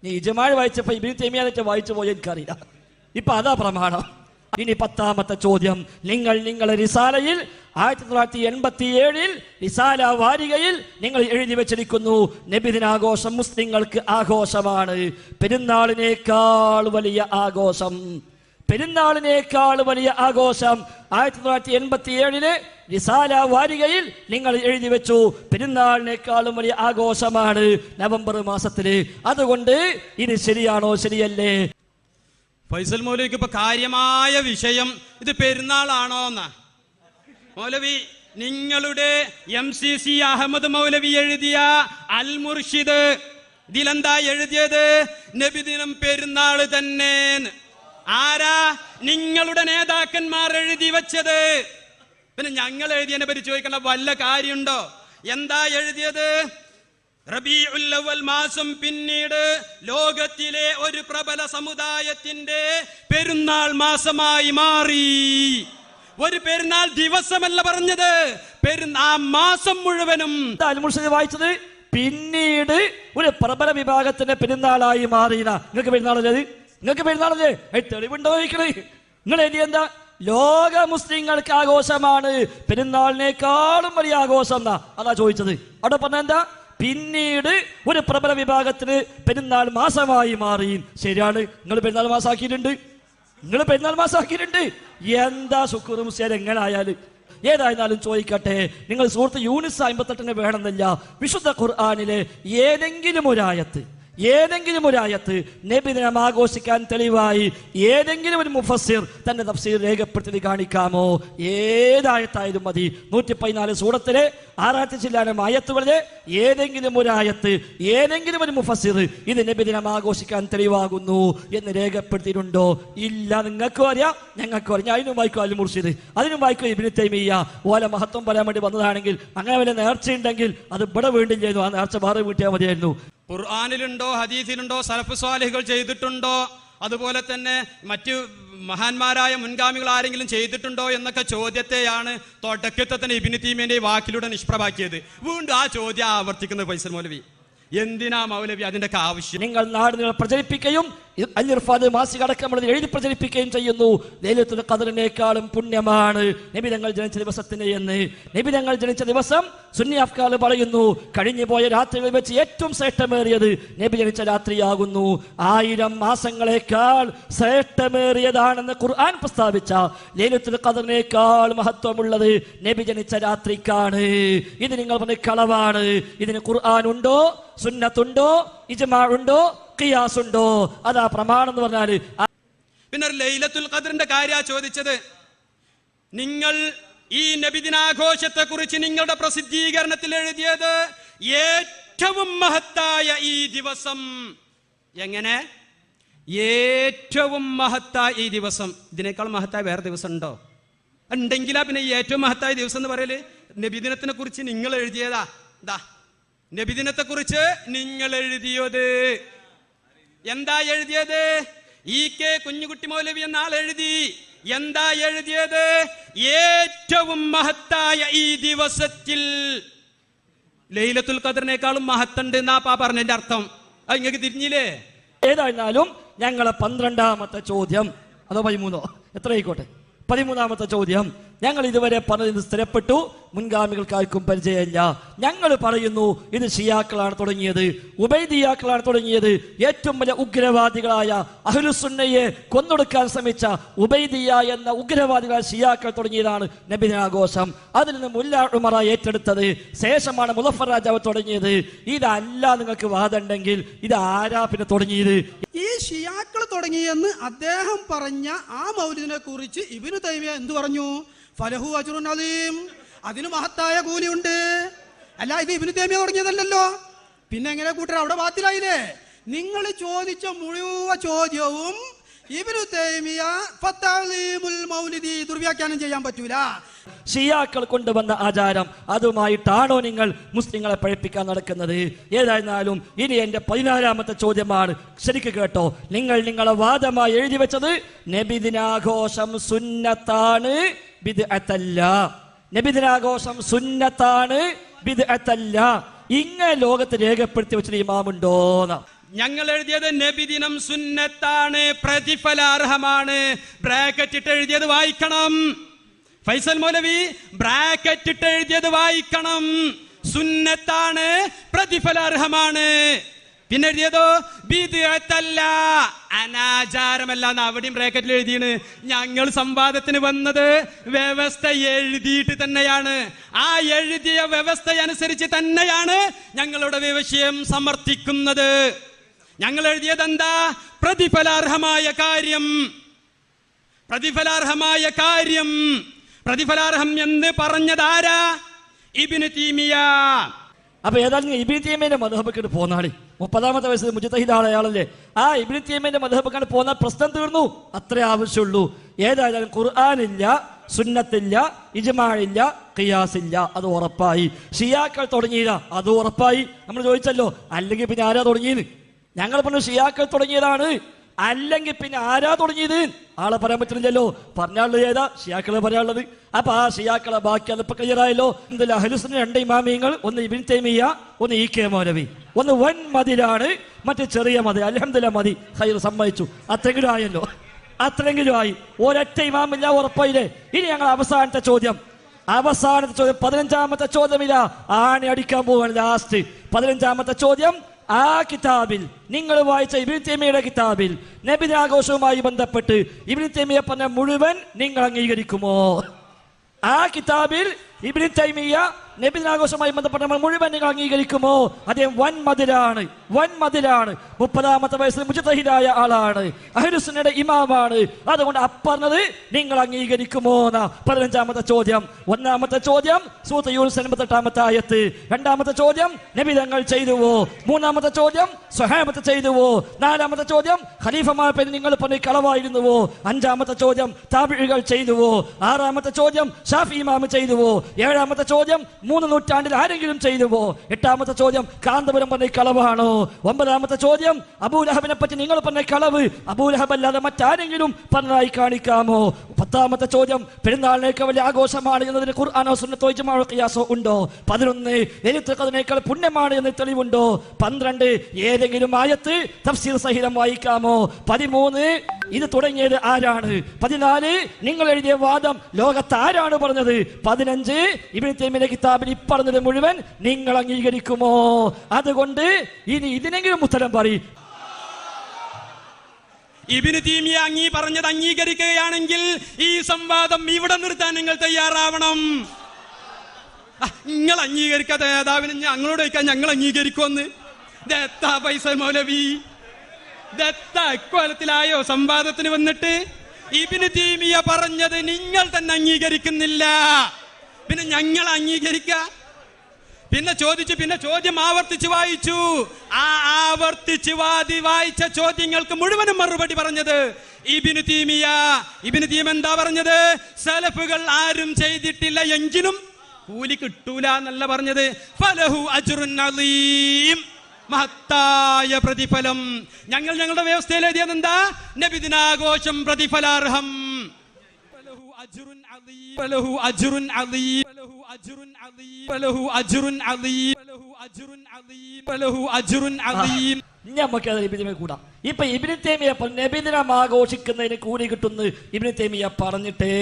നീ ഇജ്മാഉ വായിച്ചപ്പോ ഇബ്നു തൈമിയ്യ വായിച്ചു പോയ എനിക്കറിയില്ല. ഇപ്പൊ അതാ പ്രമാണം. ഇനി 10ാമത്തെ ചോദ്യം, നിങ്ങളെ റിസാലയിൽ 1987 റിസാല വാരികയിൽ നിങ്ങൾ എഴുതി വെച്ചിരിക്കുന്നു, നബിദിനാഘോഷം മുസ്ലിങ്ങൾക്ക് ആഘോഷമാണ്. പെരുന്നാളിനേക്കാൾ വലിയ ആഘോഷം, പെരുന്നാളിനേക്കാൾ വലിയ ആഘോഷം 1987 റിസാല വാരികയിൽ നിങ്ങൾ എഴുതി വെച്ചു. പെരുന്നാളിനേക്കാളും വലിയ ആഘോഷമാണ് നവംബർ മാസത്തില്. അതുകൊണ്ട് ഇത് ശരിയാണോ, ശരിയല്ലേ? ഫൈസൽ മൗലവിക്ക് ഇപ്പൊ കാര്യമായ വിഷയം ഇത് പെരുന്നാളാണോ എന്നാ. മൗലവി, നിങ്ങളുടെ MCC അഹമ്മദ് മൗലവി എഴുതിയ അൽ മുർഷിദ് ഇതിലെന്താ എഴുതിയത്? നബിദിനം പെരുന്നാള് തന്നെ. ആരാ? നിങ്ങളുടെ നേതാക്കന്മാർ എഴുതി വെച്ചത്. പിന്നെ ഞങ്ങൾ എഴുതിയതിനെ പറ്റി ചോദിക്കേണ്ട വല്ല കാര്യമുണ്ടോ? എന്താ എഴുതിയത്? റബീഉൽ അവ്വൽ മാസം പിന്നീട് ലോകത്തിലെ ഒരു പ്രബല സമുദായത്തിന്റെ പെരുന്നാൾ മാസമായി മാറി. ഒരു പെരുന്നാൾ ദിവസമല്ല പറഞ്ഞത്, ആ മാസം മുഴുവനും. വായിച്ചത് പിന്നീട് ഒരു പ്രബല വിഭാഗത്തിന്റെ പെരുന്നാളായി മാറിയ. നിങ്ങൾക്ക് പെരുന്നാളല്ലേ? നിങ്ങൾക്ക് പെരുന്നാളല്ലേ? തെളിവുണ്ടോ ചോദിക്കണേ? നിങ്ങൾ എഴുതി എന്താ? ലോക മുസ്ലിങ്ങൾക്ക് ആഘോഷമാണ്, പെരുന്നാളിനേക്കാളും വലിയ ആഘോഷം എന്നാ. അതാ ചോദിച്ചത്. അവിടെ പറഞ്ഞ എന്താ? പിന്നീട് ഒരു പ്രബല വിഭാഗത്തിന് പെരുന്നാൾ മാസമായി മാറി. ശരിയാണ്, നിങ്ങൾ പെരുന്നാൾ മാസമാക്കിയിട്ടുണ്ട്, നിങ്ങൾ പെരുന്നാൾ മാസമാക്കിയിട്ടുണ്ട്. എന്താ ശുക്ർ മുസ്ലിം എങ്ങനായാലും. ഏതായിരുന്നാലും ചോദിക്കട്ടെ, നിങ്ങൾ സുഹൃത്ത് യൂനിസ് 58 വേണമെന്നില്ല. വിശുദ്ധ ഖുർആനിലെ ഏതെങ്കിലും ഒരായത്ത് നബിദിനം ആഘോഷിക്കാൻ തെളിവായി ഏതെങ്കിലും ഒരു മുഫസ്സിർ തന്റെ തഫ്സീർ രേഖപ്പെടുത്തി കാണിക്കാമോ? ഏതായത്തായാലും മതി. 114 സൂറത്തിലെ 6 ചില്ലാനം ആയത്തുകളിലെ ഏതെങ്കിലും ഒരായത്ത്, ഏതെങ്കിലും ഒരു മുഫസ്സിർ ഇത് നബിദിനം ആഘോഷിക്കാൻ തെളിവാകുന്നു എന്ന് രേഖപ്പെടുത്തിയിട്ടുണ്ടോ? ഇല്ല. നിങ്ങൾക്കും അറിയാം, ഞങ്ങൾക്കും അറിയാം. അതിനും വായിക്കും അൽ മുർഷിദ്, അതിനും വായിക്കും ഇബ്നു തൈമിയ്യ. ഓല മഹത്വം പറയാൻ വേണ്ടി വന്നതാണെങ്കിൽ, അങ്ങനെ വല്ല നേർച്ചയുണ്ടെങ്കിൽ അത് ഇവിടെ വേണ്ടില്ലായിരുന്നു, ആ നേർച്ച വേറെ വീട്ടിയാൽ മതിയായിരുന്നു. ഖുർആനിലുണ്ടോ, ഹദീസിലുണ്ടോ, സലഫ് സ്വാലിഹുകൾ ചെയ്തിട്ടുണ്ടോ, അതുപോലെ തന്നെ മറ്റു മഹാന്മാരായ മുൻഗാമികൾ ആരെങ്കിലും ചെയ്തിട്ടുണ്ടോ എന്നൊക്കെ ചോദ്യത്തെയാണ് തുടക്കത്തിൽ തന്നെ ഇബ്നു തൈമിയ്യന്റെ വാക്കിലൂടെ നിഷ്പ്രഭാക്കിയത്. വീണ്ടും ആ ചോദ്യം ആവർത്തിക്കുന്നത് ഫൈസൽ മൗലവി. എന്തിനാ മൗലവി അതിന്റെ ആവശ്യം? നിങ്ങൾ നാടിനെ പ്രചരിപ്പിക്കുകയും മാസിക അടക്കം എഴുതി പ്രചരിപ്പിക്കുകയും ചെയ്യുന്നു. ലൈലത്തുൽ ഖദറിനേക്കാളും പുണ്യമാണ് നബിതങ്ങൾ ജനിച്ച ദിവസത്തിന് എന്ന്. നബിതങ്ങൾ ജനിച്ച ദിവസം സുന്നി അഫ്കാർ പറയുന്നു, കഴിഞ്ഞു പോയ രാത്രികൾ വെച്ച് ഏറ്റവും ശ്രേഷ്ഠമേറിയത് നബി ജനിച്ച രാത്രിയാകുന്നു. 1000 മാസങ്ങളെക്കാൾ ശ്രേഷ്ഠമേറിയതാണെന്ന് ഖുർആൻ പ്രസ്താവിച്ച ലൈലത്തുൽ ഖദറിനേക്കാൾ മഹത്വമുള്ളത് നബി ജനിച്ച രാത്രിക്കാണ്. ഇത് നിങ്ങൾ പറഞ്ഞ കളവാണ്. ഇതിന് ഖുർആൻ ഉണ്ടോ, സുന്നത്തുണ്ടോ, ഇജ്മാ ഉണ്ടോ, ഖിയാസ് ഉണ്ടോ? അതാ പ്രമാണം എന്ന് പറഞ്ഞാല്. പിന്നെ ലൈലത്തുൽ ഖദറിന്റെ കാര്യ ചോദിച്ചത്. നിങ്ങൾ ഈ നബിദിനാഘോഷത്തെ കുറിച്ച് നിങ്ങളുടെ പ്രസിദ്ധീകരണത്തിൽ എഴുതിയത് ഏറ്റവും മഹത്തായ ഈ ദിവസം. എങ്ങനെ? ഏറ്റവും മഹത്തായ ഈ ദിവസം. ഇതിനേക്കാൾ മഹത്തായ വേറെ ദിവസം ഉണ്ടോ? ഉണ്ടെങ്കിലാ പിന്നെ ഈ ഏറ്റവും മഹത്തായ ദിവസം എന്ന് പറയല്. നബിദിനത്തിനെ കുറിച്ച് നിങ്ങൾ എഴുതിയതാ. നബിദിനത്തെ കുറിച്ച് നിങ്ങൾ എഴുതിയത് എന്താ എഴുതിയത്? ഇ കെ കുഞ്ഞുകുട്ടി മൗലവി എന്ന ആൾ എഴുതി. എന്താ എഴുതിയത്? ഏറ്റവും മഹത്തായ ഈ ദിവസത്തിൽ ലൈലത്തുൽ ഖദറിനേക്കാളും മഹത്തുണ്ട് എന്നാ പറഞ്ഞതിന്റെ അർത്ഥം. അത് നിങ്ങൾക്ക് തിരിഞ്ഞില്ലേ? ഏതായിരുന്നാലും ഞങ്ങളെ 12ാമത്തെ ചോദ്യം, അതോ 13ഓ, എത്ര ആയിക്കോട്ടെ, 13ാമത്തെ ചോദ്യം ഞങ്ങൾ ഇതുവരെ പറഞ്ഞത് സ്ഥിരപ്പെട്ടു, മുൻഗാമികൾക്കാർക്കും പരിചയമില്ല. ഞങ്ങൾ പറയുന്നു ഇത് ഷിയാക്കളാണ് തുടങ്ങിയത്, ഉബൈദിയാക്കളാണ് തുടങ്ങിയത്. ഏറ്റവും വലിയ ഉഗ്രവാദികളായ അഹ്ലുസുന്നയെ കൊന്നൊടുക്കാൻ ശ്രമിച്ച ഉബൈദിയ എന്ന ഉഗ്രവാദികളായ ഷിയാക്കൾ തുടങ്ങിയതാണ് നബിദിനാഘോഷം. അതിൽ നിന്ന് മുല്ല ഉമറ ഏറ്റെടുത്തത്, ശേഷമാണ് മുളഫർ രാജാവ് തുടങ്ങിയത്. ഇതല്ല നിങ്ങൾക്ക് വാദമുണ്ടെങ്കിൽ ഇത് ആരാ പിന്നെ തുടങ്ങിയത്? ഈ ഷിയാക്കൾ തുടങ്ങിയെന്ന് അദ്ദേഹം പറഞ്ഞ ആ മൗലിദിനെ കുറിച്ച് ഇബ്നു തൈമിയ എന്തു പറഞ്ഞു? ഫലഹു അജ്റുൻ അലീം, അതിന് മഹത്തായ കൂലിയുണ്ട്. അല്ല, ഇത് ഇബ്നു തൈമിയ തുടങ്ങിയതല്ലല്ലോ. പിന്നെ എങ്ങനെ കൂട്ടർ അവിടെ ബാത്തിലായില്ലേ? നിങ്ങൾ ചോദിച്ച മുഴുവൻ ചോദ്യവും ഇബ്നു തൈമിയ ഫതഅലീമുൽ മൗലിദി ദുർവ്യാഖ്യാനം ചെയ്യാൻ പറ്റൂല. ഷിയാക്കൾ കൊണ്ടുവന്ന ആചാരം, അതുമായിട്ടാണോ നിങ്ങൾ മുസ്ലിങ്ങളെ പഴിപ്പിക്കാൻ നടക്കുന്നത്? ഏതായിരുന്നാലും ഇനി എന്റെ 14ാമത്തെ ചോദ്യമാണ്. ശരിക്ക് കേട്ടോ, നിങ്ങൾ നിങ്ങളെ വാദമായി എഴുതി വെച്ചത് നബിദിനാഘോഷം സുന്നത്താണ്, ബിദ്അത്തല്ല. നബിദിനാഘോഷം സുന്നത്താണ്, ബിദ്അത്തല്ല. ഇങ്ങനെ ലോകത്ത് രേഖപ്പെടുത്തി വെച്ചൊരു ഇമാമുണ്ടോന്ന്? ഞങ്ങൾ എഴുതിയത് നബിദിനം സുന്നത്താണ്, പ്രതിഫലാർഹമാണ്. ബ്രാക്കറ്റ് ഇട്ട് എഴുതിയത് വായിക്കണം. ഫൈസൽ മൗലവി ബ്രാക്കറ്റ് ഇട്ട് എഴുതിയത് വായിക്കണം. സുന്നത്താണ്, പ്രതിഫലാർഹമാണ്. പിന്നെ എഴുതിയതോ ബിദ്അത്തല്ല, അനാചാരമല്ല എന്ന് അവിടെയും ബ്രാക്കറ്റിൽ എഴുതിയാണ്. ഞങ്ങൾ സംവാദത്തിന് വന്നത് വ്യവസ്ഥ എഴുതിയിട്ട് തന്നെയാണ്. ആ എഴുതിയ വ്യവസ്ഥ അനുസരിച്ച് തന്നെയാണ് ഞങ്ങളുടെ വിഷയം സമർത്ഥിക്കുന്നത്. ഞങ്ങൾ എഴുതിയത് എന്താ? പ്രതിഫലാർഹമായ കാര്യം. പ്രതിഫലാർഹമായ കാര്യം, പ്രതിഫലാർഹം എന്ന് പറഞ്ഞത് ആരാ? ഇബ്നു തൈമിയ. അപ്പൊ ഏതായാലും ഇബ്നു തൈമിയയുടെ മദ്ഹബിലേക്ക് പോന്നാളി. 30ാമത്തെ വയസ്സിൽ മുജ്തഹിദാണ് അയാളല്ലേ. ആ ഇബ്നു തൈമിയയുടെ മദ്ഹബിലേക്ക് പോന്ന പ്രശ്നം തീർന്നു, അത്രേ ആവശ്യമുള്ളൂ. ഏതായാലും ഖുർആനില്ല, സുന്നത്തില്ല, ഇജ്മാഇല്ല, ഖിയാസില്ല, അത് ഉറപ്പായി. ഷിയാക്കൾ തുടങ്ങിയില്ല, അത് ഉറപ്പായി. നമ്മൾ ചോദിച്ചല്ലോ, അല്ലെങ്കിൽ പിന്നെ ആരാ തുടങ്ങിയത്? ഞങ്ങൾ പറഞ്ഞു ഷിയാക്കൾ തുടങ്ങിയതാണ്, അല്ലെങ്കിൽ പിന്നെ ആരാ തുടങ്ങിയത്? ആളെ പറയാൻ പറ്റുന്നില്ലല്ലോ. പറഞ്ഞാളുള്ളത് ഏതാ? ഷിയാക്കളെ പറയാനുള്ളത്. അപ്പൊ ആ ഷിയാക്കളെ ബാക്കി അതിപ്പോ ക്ലിയർ ആയല്ലോ. എന്തല്ല അഹ്ലുസുന്ന 2 ഇമാമിയങ്ങൾ, ഒന്ന് ഇബ്നു തൈമിയ, ഒന്ന് ഇ.കെ. മൗലവി. ഒന്ന് വൻ മതിലാണ്, മറ്റേ ചെറിയ മതി. അൽഹംദുലില്ലാഹ് മതി, ഖൈർ, സമ്മതിച്ചു. അത്രയെങ്കിലും ആയല്ലോ, അത്രയെങ്കിലും ആയി. ഒരൊറ്റ ഇമാമില്ല, ഉറപ്പായില്ലേ? ഇനി ഞങ്ങൾ അവസാനത്തെ ചോദ്യം, 15ാമത്തെ ചോദ്യമില്ല, ആണി അടിക്കാൻ പോവാണ്. ലാസ്റ്റ് 15ാമത്തെ ചോദ്യം. ആ കിതാബിൽ, നിങ്ങൾ വായിച്ച ഇബ്നു തൈമിയയുടെ കിതാബിൽ നബിദിനാഘോഷവുമായി ബന്ധപ്പെട്ട് ഇബ്നു തൈമിയ പറഞ്ഞ മുഴുവൻ നിങ്ങൾ അംഗീകരിക്കുമോ? ആ കിതാബിൽ ഇബ്നു തൈമിയ നബിദിനാഘോഷവുമായി ബന്ധപ്പെട്ട മുഴുവൻ നിങ്ങൾ അംഗീകരിക്കുമോ? അദ്ദേഹം വൻ മതിലാണ്, വൻ മതിലാണ്. 30ാമത്തെ വയസ്സിൽ മുജ്തഹിദായ ആളാണ്, അഹ്ലുസുന്നയുടെ ഇമാമാണ്. അതുകൊണ്ട് അപ്പറഞ്ഞത് നിങ്ങൾ അംഗീകരിക്കുമോ എന്ന 15ാമത്തെ ചോദ്യം. 1ാമത്തെ ചോദ്യം സൂറത്ത് യൂനുസ് 88ാമത്തെ ആയത്ത്. 2ാമത്തെ ചോദ്യം നബിതങ്ങൾ ചെയ്തുവോ? 3ാമത്തെ ചോദ്യം സ്വഹാബത്ത് ചെയ്തുവോ? 4ാമത്തെ ചോദ്യം ഖലീഫമാർ പേര് നിങ്ങൾ പറഞ്ഞ കളവായിരുന്നുവോ? 5ാമത്തെ ചോദ്യം താബിഈകൾ ചെയ്തുവോ? 6ാമത്തെ ചോദ്യം ഷാഫി ഇമാം ചെയ്തുവോ? 7ാമത്തെ ചോദ്യം 3 നൂറ്റാണ്ടിൽ ആരെങ്കിലും ചെയ്തുവോ? 8ാമത്തെ ചോദ്യം കാന്തപുരം പറഞ്ഞ കളവാണോ? 9ാമത്തെ ചോദ്യം അബൂലഹബിനെ പറ്റി നിങ്ങൾ പറഞ്ഞ കളവ് അബൂലഹബ് അല്ലാതെ മറ്റാരെങ്കിലും പറഞ്ഞതായി കാണിക്കാമോ? 10ാമത്തെ ചോദ്യം പെരുന്നാളിനേക്കാൾ വലിയ ആഘോഷമാണ് എന്നതിന് ഖുർആനോ സുന്നത്തോ ഇജ്മാഅോ ഖിയാസോ ഉണ്ടോ? 11 ലൈലത്തുൽ ഖദ്റിനേക്കാൾ പുണ്യമാണ് എന്ന് തെളിവുണ്ടോ? 12 ഏതെങ്കിലും ആയത്ത് തഫ്സീർ സഹിതം വായിക്കാമോ? 13 ഇത് തുടങ്ങിയത് ആരാണ്? 14 നിങ്ങൾ എഴുതിയ വാദം ലോകത്ത് ആരാണ് പറഞ്ഞത്? 15 ഇബ്നു തൈമിയയുടെ കിതാബിൽ ഇപ്പറഞ്ഞത് മുഴുവൻ നിങ്ങൾ അംഗീകരിക്കുമോ? അതുകൊണ്ട് ഇനി ഇതിനെങ്കിലും ഉത്തരം പറയും. ഇബ്നു തൈമിയ പറഞ്ഞത് അംഗീകരിക്കുകയാണെങ്കിൽ ഈ സംവാദം ഇവിടെ നിർത്താൻ നിങ്ങൾ തയ്യാറാവണം. നിങ്ങൾ അംഗീകരിക്കാത്ത നേതാവിനെ ഞങ്ങളോട് ചോദിക്കാൻ ഞങ്ങൾ അംഗീകരിക്കുമെന്ന് ദത്താ ഫൈസൽ മൗലവി, ദത്താ ഇക്കൊലത്തിലായോ സംവാദത്തിന് വന്നിട്ട്? ഇബ്നു തൈമിയ പറഞ്ഞത് നിങ്ങൾ തന്നെ അംഗീകരിക്കുന്നില്ല, പിന്നെ ഞങ്ങൾ അംഗീകരിക്ക? പിന്നെ ചോദ്യം ആവർത്തിച്ച് വായിച്ചു. ആ ആവർത്തിച്ച് വായിച്ച ചോദ്യങ്ങൾക്ക് മുഴുവനും മറുപടി പറഞ്ഞത് ഇബ്നു തൈമിയ. ഇബ്നു തൈമിയ എന്താ പറഞ്ഞത്? സലഫുകൾ ആരും ചെയ്തിട്ടില്ല എങ്കിലും കൂലി കിട്ടൂല എന്നല്ല പറഞ്ഞത്. ഫലഹു അജ്റുൻ അലീം, മഹത്തായ പ്രതിഫലം. ഞങ്ങളുടെ വ്യവസ്ഥയിൽ എഴുതിയത് എന്താ? നബിദിനാഘോഷം പ്രതിഫലാർഹം. അജ്റുൻ അദീം വലഹു അജ്റുൻ അദീം വലഹു അജ്റുൻ അദീം വലഹു അജ്റുൻ അദീം വലഹു അജ്റുൻ അദീം വലഹു അജ്റുൻ അദീം. നമുക്ക് അത് ഇബ്നു കൂടാം. ഇപ്പൊ ഇബ്നു തൈമിയ നബിദിനം ആഘോഷിക്കുന്നതിന് കൂലി കിട്ടുന്നു ഇബ്നു തൈമിയ പറഞ്ഞിട്ടേ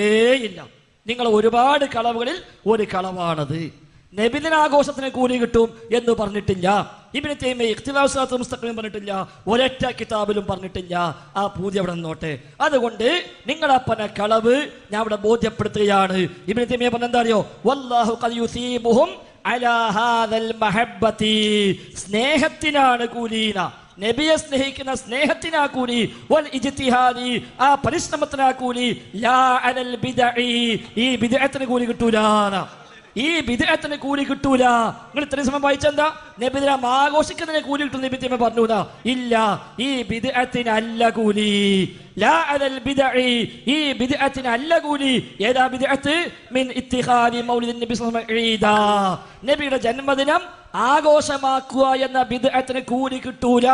ഇല്ല. നിങ്ങൾ ഒരുപാട് കളവുകളിൽ ഒരു കളവാണത്. നബിദിനാഘോഷത്തിന് കൂലി കിട്ടും എന്ന് പറഞ്ഞിട്ടില്ല. ഇബ്നു തൈമിയ ഇഖ്തിലാഫ് സിറാത്തുൽ മുസ്തഖീം പറഞ്ഞിട്ടില്ല. ഒരൊറ്റ കിതാബിലും പറഞ്ഞിട്ടില്ല. ആ പൂജ അവിടെ നിന്നോട്ടെ. അതുകൊണ്ട് നിങ്ങളപ്പന കളവ് ഞാൻ അവിടെ ബോധ്യപ്പെടുത്തുകയാണ്. ഇബ്നു തൈമിയ പറഞ്ഞ എന്താ അറിയോ? വല്ലാഹു ഖദ് യുസീബുഹും അലാ ഹാദൽ മഹബ്ബതി. സ്നേഹത്തിനാണ് കൂലീന. നബിയെ സ്നേഹിക്കുന്ന സ്നേഹത്തിനാ കൂലി. വൽ ഇജ്തിഹാദി, ആ പരിശ്രമത്തിനാ കൂലി. ലാ അലൽ ബിദ്അഇ, ഈ ബിദ്അത്തിന് കൂലി കിട്ടൂല. ഈ ബിദ്അത്തിന് കൂലി കിട്ടൂല. നിങ്ങൾ ഇത്രയും സമയം വായിച്ചെന്താ? നബിദിനം ആഘോഷിക്കുന്നതിന് കൂലി കിട്ടും നബി തൈമിയ പറഞ്ഞൂല. ഇല്ല, ഈ ബിദ്അത്തിനല്ല കൂലി. ലാ അലൽ ബിദ്അഇ, ഈ ബിദ്അത്തിനല്ല കൂലി. ഏതാ ബിദ്അത്ത്? മിൻ ഇത്തിഖാദി മൗലിദിൻ നബി സ്വല്ലല്ലാഹു അലൈഹി വസല്ലം ഈദാ, നബിയുടെ ജന്മദിനം ആഘോഷമാക്കുക എന്ന ബിദ്അത്തിന് കൂലി കിട്ടൂല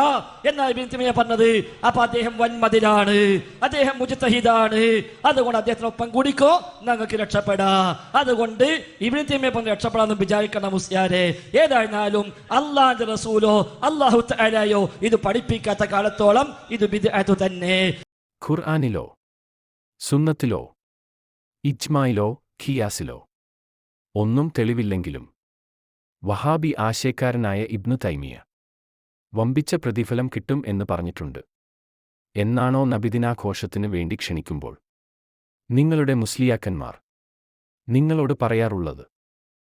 എന്നാണ് ഇബ്നു തൈമിയ പറഞ്ഞത്. അപ്പൊ അദ്ദേഹം വൻമതിലാണ്, അദ്ദേഹം മുജ്തഹിദാണ്. അതുകൊണ്ട് അദ്ദേഹത്തിനൊപ്പം കൂടിക്കോ, നിങ്ങൾക്ക് രക്ഷപ്പെടാ. അതുകൊണ്ട് ഇബ്നു തൈമിയ പറഞ്ഞ് രക്ഷപ്പെടാമെന്ന് വിചാരിക്കണം മുസ്ലിയാരെ. ഏതായിരുന്നാലും അല്ലാഹുവിന്റെ റസൂലോ അല്ലാഹു തആലയോ ഇത് പഠിപ്പിക്കാത്ത കാലത്തോളം ഇത് ബിദ്അത്ത് തന്നെ. ഖുർആനിലോ സുന്നത്തിലോ ഇജ്മായിലോ ഖിയാസിലോ ഒന്നും തെളിവില്ലെങ്കിലും വഹാബി ആശയക്കാരനായ ഇബ്നു തൈമിയ വമ്പിച്ച പ്രതിഫലം കിട്ടും എന്ന് പറഞ്ഞിട്ടുണ്ട്. എന്നാണോ നബിദിനാഘോഷത്തിന് വേണ്ടി ക്ഷണിക്കുമ്പോൾ നിങ്ങളുടെ മുസ്ലിയാക്കന്മാർ നിങ്ങളോട് പറയാറുള്ളത്?